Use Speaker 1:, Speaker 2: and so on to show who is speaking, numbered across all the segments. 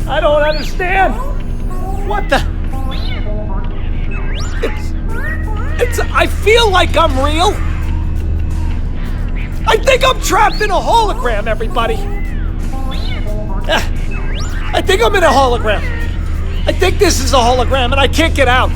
Speaker 1: I don't understand. What the? I feel like I'm real. I think I'm trapped in a hologram, everybody. I think I'm in a hologram. I think this is a hologram and I can't get out.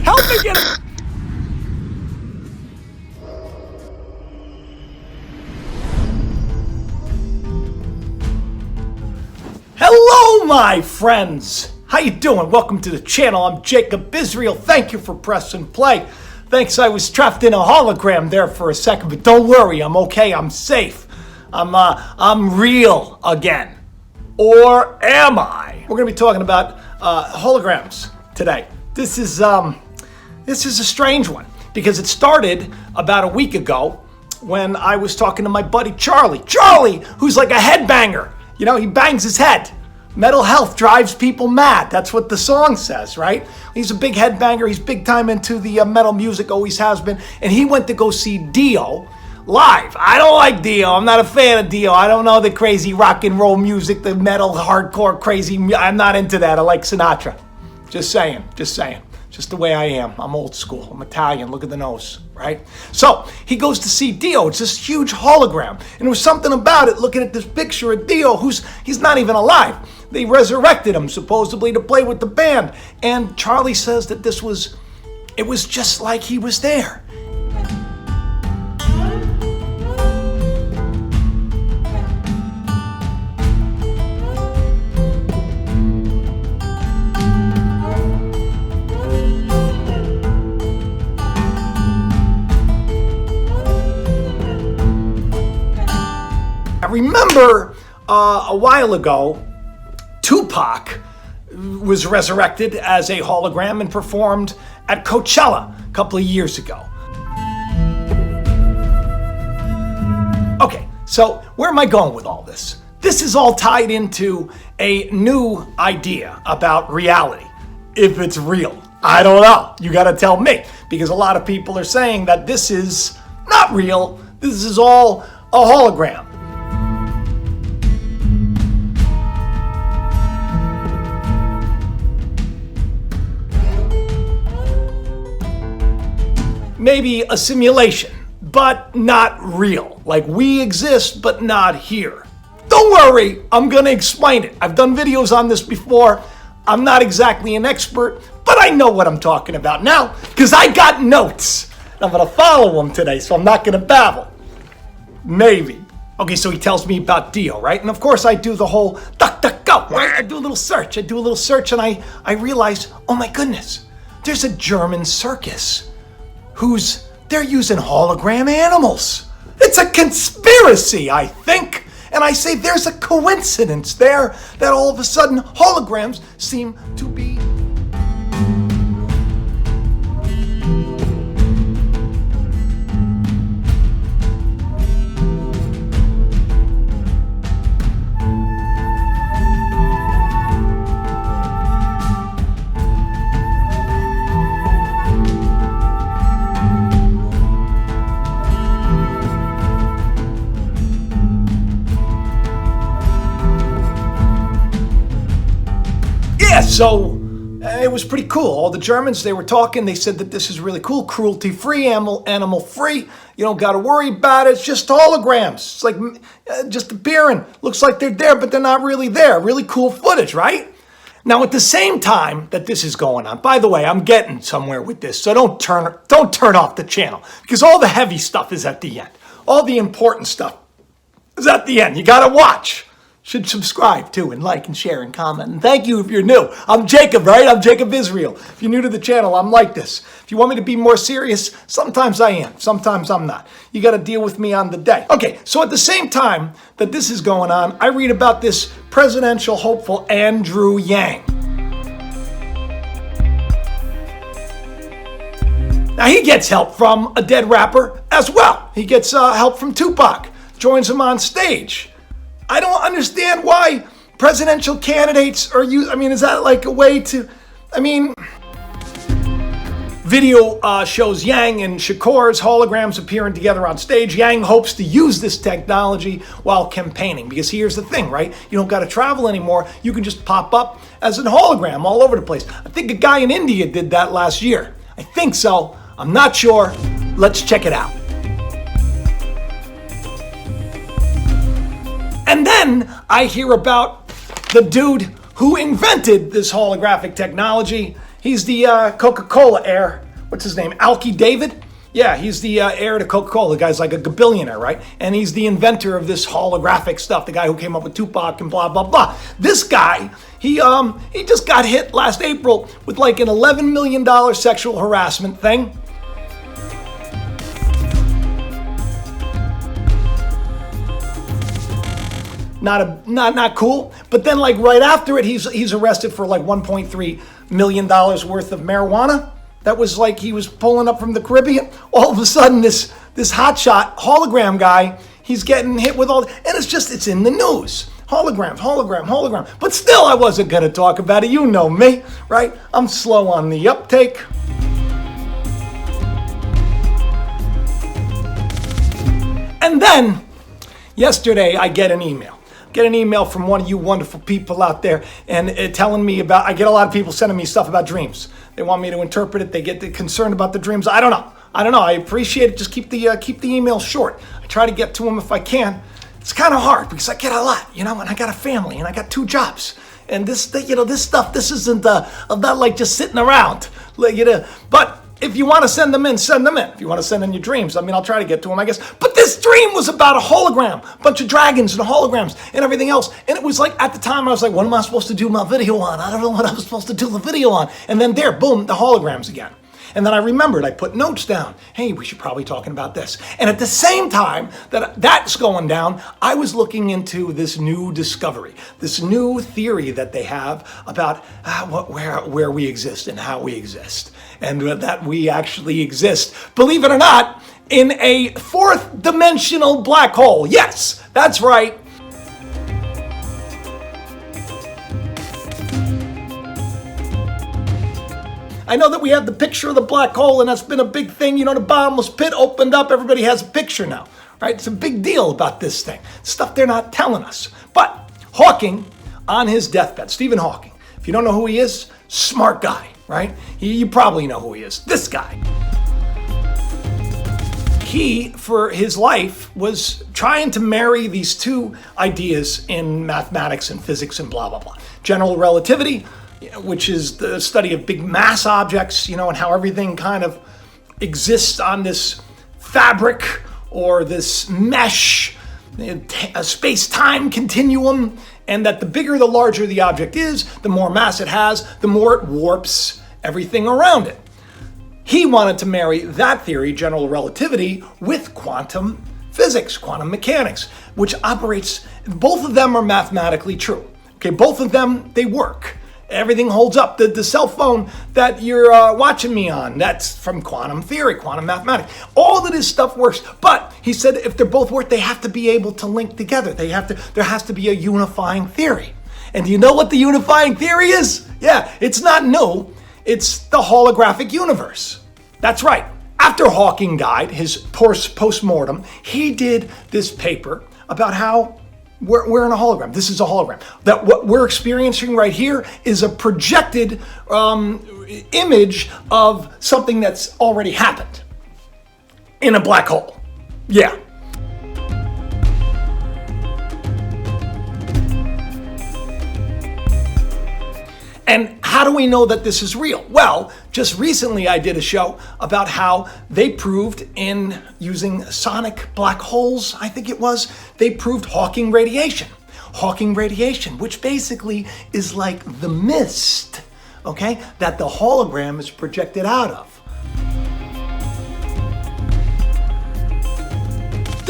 Speaker 1: Help me get out. Hello, my friends. How you doing? Welcome to the channel. I'm Jacob Israel. Thank you for pressing play. Thanks, I was trapped in a hologram there for a second, but don't worry, I'm okay, I'm safe. I'm real again. Or am I? We're gonna be talking about holograms today. This is a strange one because it started about a week ago when I was talking to my buddy Charlie. Charlie, who's like a headbanger. You know, he bangs his head. Mental health drives people mad. That's what the song says, right? He's a big headbanger. He's big time into the metal music, always has been. And he went to go see Dio live. I don't like Dio. I'm not a fan of Dio. I don't know the crazy rock and roll music, the metal, hardcore, crazy. I'm not into that. I like Sinatra. Just saying. Just the way I am. I'm old school. I'm Italian. Look at the nose, right? So he goes to see Dio. It's this huge hologram. And there was something about it, looking at this picture of Dio, he's not even alive. They resurrected him, supposedly, to play with the band. And Charlie says that it was just like he was there. I remember a while ago, Tupac was resurrected as a hologram and performed at Coachella a couple of years ago. Okay, so where am I going with all this? This is all tied into a new idea about reality. If it's real, I don't know. You gotta tell me, because a lot of people are saying that this is not real. This is all a hologram. Maybe a simulation, but not real. Like we exist, but not here. Don't worry, I'm gonna explain it. I've done videos on this before. I'm not exactly an expert, but I know what I'm talking about now, because I got notes. I'm gonna follow them today, so I'm not gonna babble. Maybe. Okay, so he tells me about Dio, right? And of course I do the whole DuckDuckGo, right? I do a little search and I realize, oh my goodness, there's a German circus they're using hologram animals. It's a conspiracy, I think. And I say there's a coincidence there that all of a sudden holograms seem to be. So it was pretty cool. All the Germans, they were talking. They said that this is really cool, cruelty-free, animal-free. You don't got to worry about it. It's just holograms. It's like just appearing. Looks like they're there, but they're not really there. Really cool footage, right? Now, at the same time that this is going on, by the way, I'm getting somewhere with this, so don't turn off the channel, because all the heavy stuff is at the end. All the important stuff is at the end. You got to watch. Should subscribe too, and like and share and comment. And thank you if you're new. I'm Jacob, right? I'm Jacob Israel. If you're new to the channel, I'm like this. If you want me to be more serious, sometimes I am. Sometimes I'm not. You got to deal with me on the day. Okay, so at the same time that this is going on, I read about this presidential hopeful Andrew Yang. Now he gets help from a dead rapper as well. He gets help from Tupac. Joins him on stage. I don't understand why presidential candidates are used. I mean, is that like a way to, video shows Yang and Shakur's holograms appearing together on stage. Yang hopes to use this technology while campaigning, because here's the thing, right? You don't got to travel anymore. You can just pop up as a hologram all over the place. I think a guy in India did that last year. I think so. I'm not sure. Let's check it out. And then I hear about the dude who invented this holographic technology. He's the Coca-Cola heir. What's his name? Alki David? Yeah, he's the heir to Coca-Cola. The guy's like a billionaire, right? And he's the inventor of this holographic stuff, the guy who came up with Tupac and blah, blah, blah. This guy, he just got hit last April with like an $11 million sexual harassment thing. Not cool. But then like right after it, he's arrested for like $1.3 million worth of marijuana. That was like he was pulling up from the Caribbean. All of a sudden, this hotshot hologram guy, he's getting hit with all, and it's in the news. Hologram. But still, I wasn't going to talk about it. You know me, right? I'm slow on the uptake. And then, yesterday, I get an email. From one of you wonderful people out there and telling me about, I get a lot of people sending me stuff about dreams. They want me to interpret it. They get concerned about the dreams. I don't know. I appreciate it. Just keep the email short. I try to get to them if I can. It's kind of hard because I get a lot, and I got a family and I got 2 jobs. And this stuff, this isn't, I'm not like just sitting around. But if you want to send them in, send them in. If you want to send in your dreams, I'll try to get to them, I guess. But this dream was about a hologram, a bunch of dragons and holograms and everything else. And it was like, at the time, I was like, what am I supposed to do my video on? I don't know what I was supposed to do the video on. And then there, boom, the holograms again. And then I remembered, I put notes down. Hey, we should probably be talking about this. And at the same time that's going down, I was looking into this new discovery, this new theory that they have about where we exist and how we exist. And that we actually exist, believe it or not, in a 4th dimensional black hole. Yes, that's right. I know that we have the picture of the black hole, and that's been a big thing. The bottomless pit opened up. Everybody has a picture now, right? It's a big deal about this thing. Stuff they're not telling us. But Hawking, on his deathbed, Stephen Hawking, if you don't know who he is, smart guy, right? You probably know who he is. This guy. He, for his life, was trying to marry these 2 ideas in mathematics and physics and blah, blah, blah. General relativity, which is the study of big mass objects, and how everything kind of exists on this fabric or this mesh, a space-time continuum, and that the bigger, the larger the object is, the more mass it has, the more it warps everything around it. He wanted to marry that theory, general relativity, with quantum physics, quantum mechanics, which operates, both of them are mathematically true. Okay, both of them, they work. Everything holds up. The cell phone that you're watching me on, that's from quantum theory, quantum mathematics. All of this stuff works. But he said if they both work, they have to be able to link together. There has to be a unifying theory. And do you know what the unifying theory is? Yeah, it's not new. It's the holographic universe. That's right. After Hawking died, his post-mortem, he did this paper about how we're in a hologram. This is a hologram. That what we're experiencing right here is a projected image of something that's already happened in a black hole. Yeah. And how do we know that this is real? Well, just recently I did a show about how they proved in using sonic black holes, I think it was, they proved Hawking radiation. Hawking radiation, which basically is like the mist, okay, that the hologram is projected out of.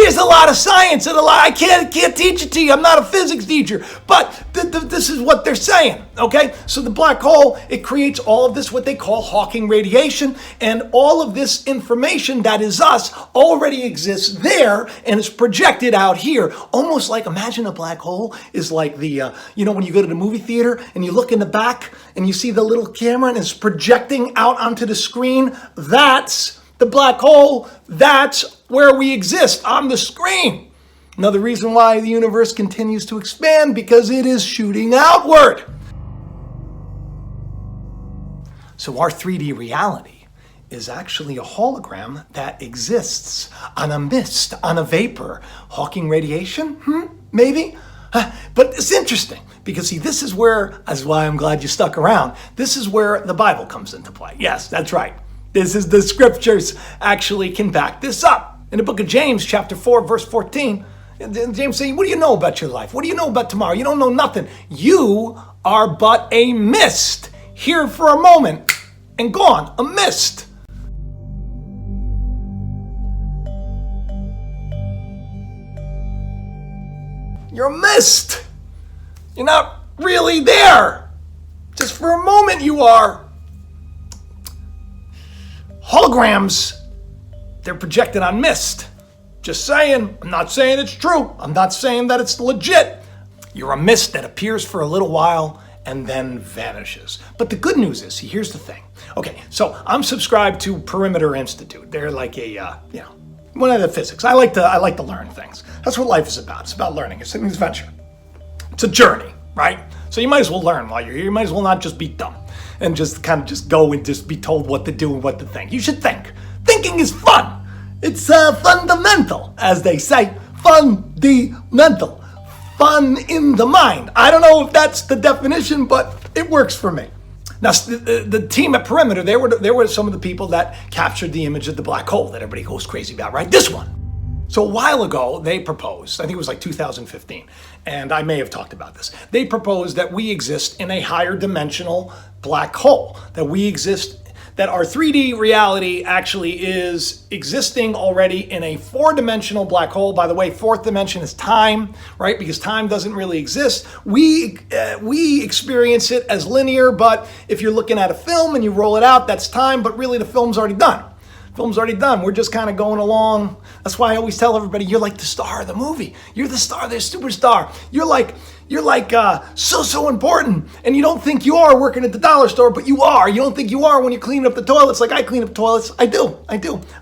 Speaker 1: There's a lot of science and I can't teach it to you. I'm not a physics teacher, but this is what they're saying, okay? So the black hole, it creates all of this, what they call Hawking radiation, and all of this information that is us already exists there and is projected out here. Almost like, imagine a black hole is like the, when you go to the movie theater and you look in the back and you see the little camera and it's projecting out onto the screen. That's the black hole. That's where we exist, on the screen. Another reason why the universe continues to expand, because it is shooting outward. So our 3D reality is actually a hologram that exists on a mist, on a vapor. Hawking radiation? Maybe? But it's interesting, because see, this is why I'm glad you stuck around. This is where the Bible comes into play. Yes, that's right. This is the scriptures actually can back this up. In the book of James, chapter 4, verse 14, James saying, what do you know about your life? What do you know about tomorrow? You don't know nothing. You are but a mist, here for a moment and gone, a mist. You're a mist. You're not really there. Just for a moment you are. Holograms, they're projected on mist. Just saying. I'm not saying it's true. I'm not saying that it's legit. You're a mist that appears for a little while and then vanishes. But the good news is, see, here's the thing. Okay, so I'm subscribed to Perimeter Institute. They're like a, one of the physics. I like to learn things. That's what life is about. It's about learning. It's an adventure. It's a journey, right? So you might as well learn while you're here. You might as well not just be dumb and just kind of just go and just be told what to do and what to think. You should think. Thinking is fun. It's fundamental, as they say. Fundamental. Fun in the mind. I don't know if that's the definition, but it works for me. Now, the team at Perimeter, they were some of the people that captured the image of the black hole that everybody goes crazy about, right? This one. So a while ago, they proposed, I think it was like 2015, and I may have talked about this. They proposed that we exist in a higher dimensional black hole, that our 3D reality actually is existing already in a 4-dimensional black hole. By the way, 4th dimension is time, right? Because time doesn't really exist. We experience it as linear, but if you're looking at a film and you roll it out, that's time, but really the film's already done. Film's already done. We're just kind of going along. That's why I always tell everybody, you're like the star of the movie. You're the star, the superstar. You're like so important. And you don't think you are working at the dollar store, but you are. You don't think you are when you're cleaning up the toilets like I clean up toilets. I do. I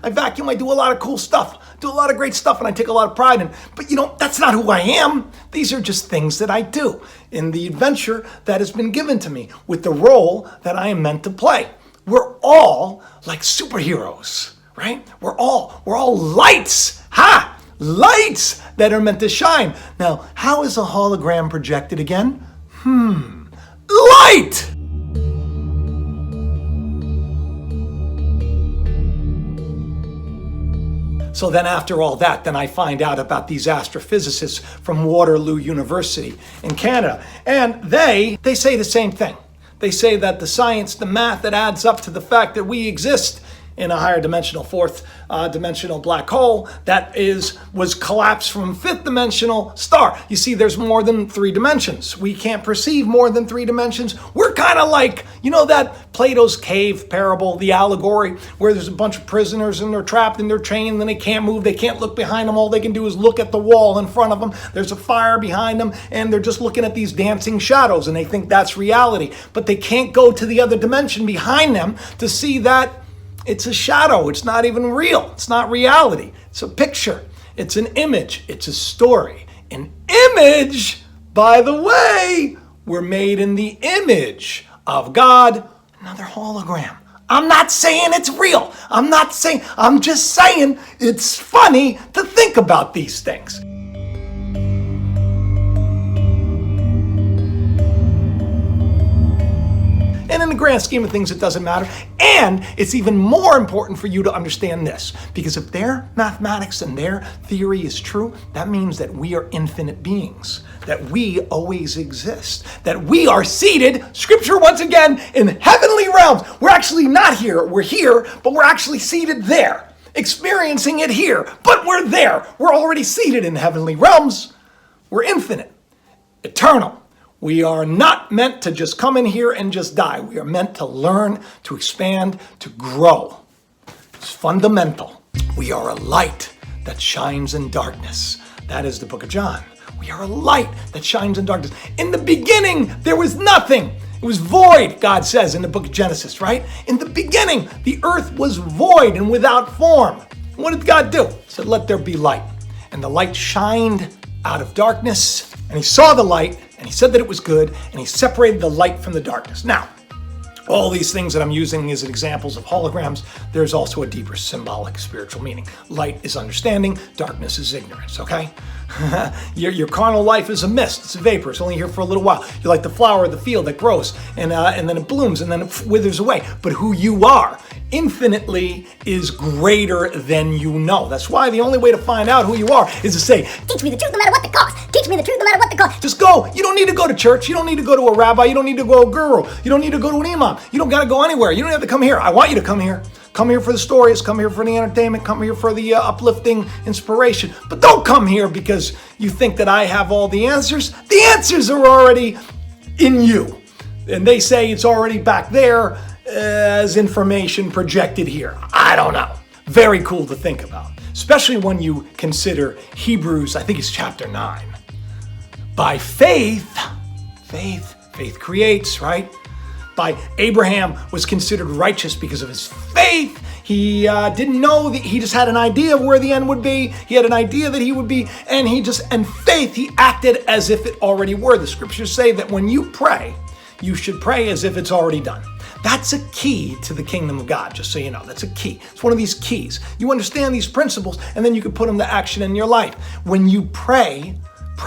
Speaker 1: vacuum. I do a lot of cool stuff. Do a lot of great stuff, and I take a lot of pride in. But that's not who I am. These are just things that I do in the adventure that has been given to me with the role that I am meant to play. We're all like superheroes, right? We're all lights. Lights that are meant to shine. Now, how is a hologram projected again? Light! So then after all that, then I find out about these astrophysicists from Waterloo University in Canada. And they say the same thing. They say that the science, the math that adds up to the fact that we exist in a higher dimensional, 4th dimensional black hole that was collapsed from 5th dimensional star. You see, there's more than 3 dimensions. We can't perceive more than 3 dimensions. We're kind of like, that Plato's cave parable, the allegory, where there's a bunch of prisoners and they're trapped and they're chained and they can't move. They can't look behind them. All they can do is look at the wall in front of them. There's a fire behind them and they're just looking at these dancing shadows and they think that's reality. But they can't go to the other dimension behind them to see that it's a shadow. It's not even real. It's not reality. It's a picture. It's an image. It's a story. An image, by the way, we're made in the image of God. Another hologram. I'm not saying it's real. I'm just saying it's funny to think about these things. And in the grand scheme of things, it doesn't matter. And it's even more important for you to understand this, because if their mathematics and their theory is true, that means that we are infinite beings, that we always exist, that we are seated, scripture once again, in heavenly realms. We're actually not here. We're here, but we're actually seated there experiencing it here, but we're there. We're already seated in heavenly realms. We're infinite, eternal. We are not meant to just come in here and just die. We are meant to learn, to expand, to grow. It's fundamental. We are a light that shines in darkness. That is the book of John. We are a light that shines in darkness. In the beginning, there was nothing. It was void, God says in the book of Genesis, right? In the beginning, the earth was void and without form. What did God do? He said, let there be light. And the light shined out of darkness, and he saw the light, and he said that it was good, and he separated the light from the darkness. Now, all these things that I'm using as examples of holograms, there's also a deeper symbolic spiritual meaning. Light is understanding, darkness is ignorance, okay? Your carnal life is a mist, it's a vapor, it's only here for a little while. You're like the flower of the field that grows, and then it blooms, and then it withers away. But who you are infinitely is greater than you know. That's why the only way to find out who you are is to say,
Speaker 2: teach me the truth no matter what the cost. Teach me the truth no matter what the cost.
Speaker 1: Just go. You don't need to go to church. You don't need to go to a rabbi. You don't need to go to a guru. You don't need to go to an imam. You don't got to go anywhere. You don't have to come here. I want you to come here. Come here for the stories. Come here for the entertainment. Come here for the uplifting inspiration. But don't come here because you think that I have all the answers. The answers are already in you. And they say it's already back there as information projected here. I don't know. Very cool to think about, especially when you consider Hebrews, I think it's chapter 9. By faith creates, right? By Abraham was considered righteous because of his faith. He didn't know, he just had an idea of where the end would be. He had an idea that he would be, and faith, he acted as if it already were. The scriptures say that when you pray, you should pray as if it's already done. That's a key to the kingdom of God, just so you know. That's a key. It's one of these keys. You understand these principles, and then you can put them to action in your life. When you pray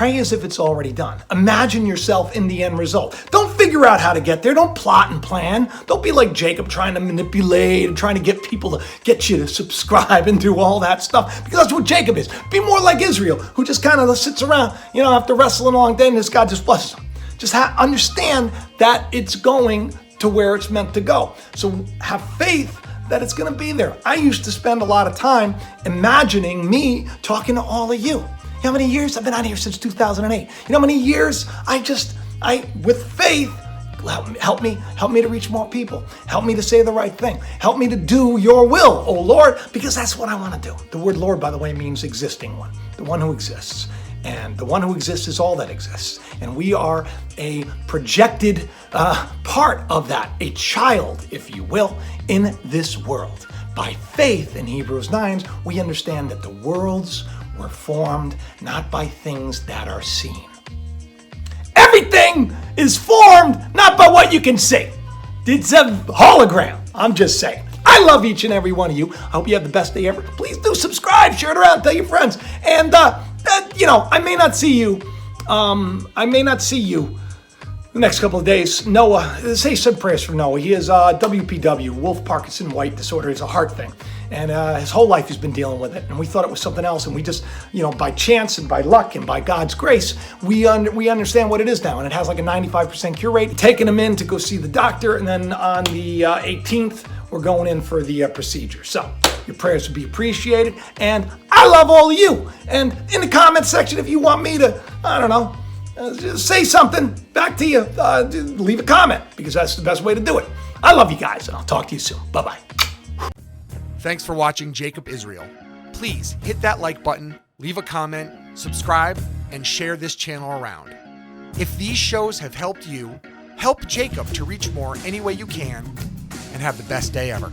Speaker 1: as if it's already done. Imagine yourself in the end result. Don't figure out how to get there. Don't plot and plan. Don't be like Jacob trying to manipulate and trying to get people to get you to subscribe and do all that stuff, because that's what Jacob is. Be more like Israel, who just kind of sits around, after wrestling a long day, and this God just blesses them. Just understand that it's going to where it's meant to go. So have faith that it's going to be there. I used to spend a lot of time imagining me talking to all of you. You know how many years? I've been out here since 2008. You know how many years with faith, help me to reach more people. Help me to say the right thing. Help me to do your will, oh Lord, because that's what I want to do. The word Lord, by the way, means existing one, the one who exists. And the one who exists is all that exists. And we are a projected part of that, a child, if you will, in this world. By faith, in Hebrews 9, we understand that the worlds were formed not by things that are seen. Everything is formed not by what you can see. It's a hologram. I'm just saying. I love each and every one of you. I hope you have the best day ever. Please do subscribe, share it around, tell your friends. And, I may not see you. The next couple of days. Noah, say some prayers for Noah. He has WPW, Wolf Parkinson White disorder. It's a heart thing. And his whole life he's been dealing with it. And we thought it was something else. And we just, by chance and by luck and by God's grace, we understand what it is now. And it has like a 95% cure rate. Taking him in to go see the doctor. And then on the 18th, we're going in for the procedure. So your prayers would be appreciated. And I love all of you. And in the comment section, if you want me to, just say something back to you, leave a comment, because that's the best way to do it. I love you guys, and I'll talk to you soon. Bye-bye.
Speaker 3: Thanks for watching Jacob Israel. Please hit that like button, leave a comment, subscribe, and share this channel around. If these shows have helped you, help Jacob to reach more any way you can, and have the best day ever.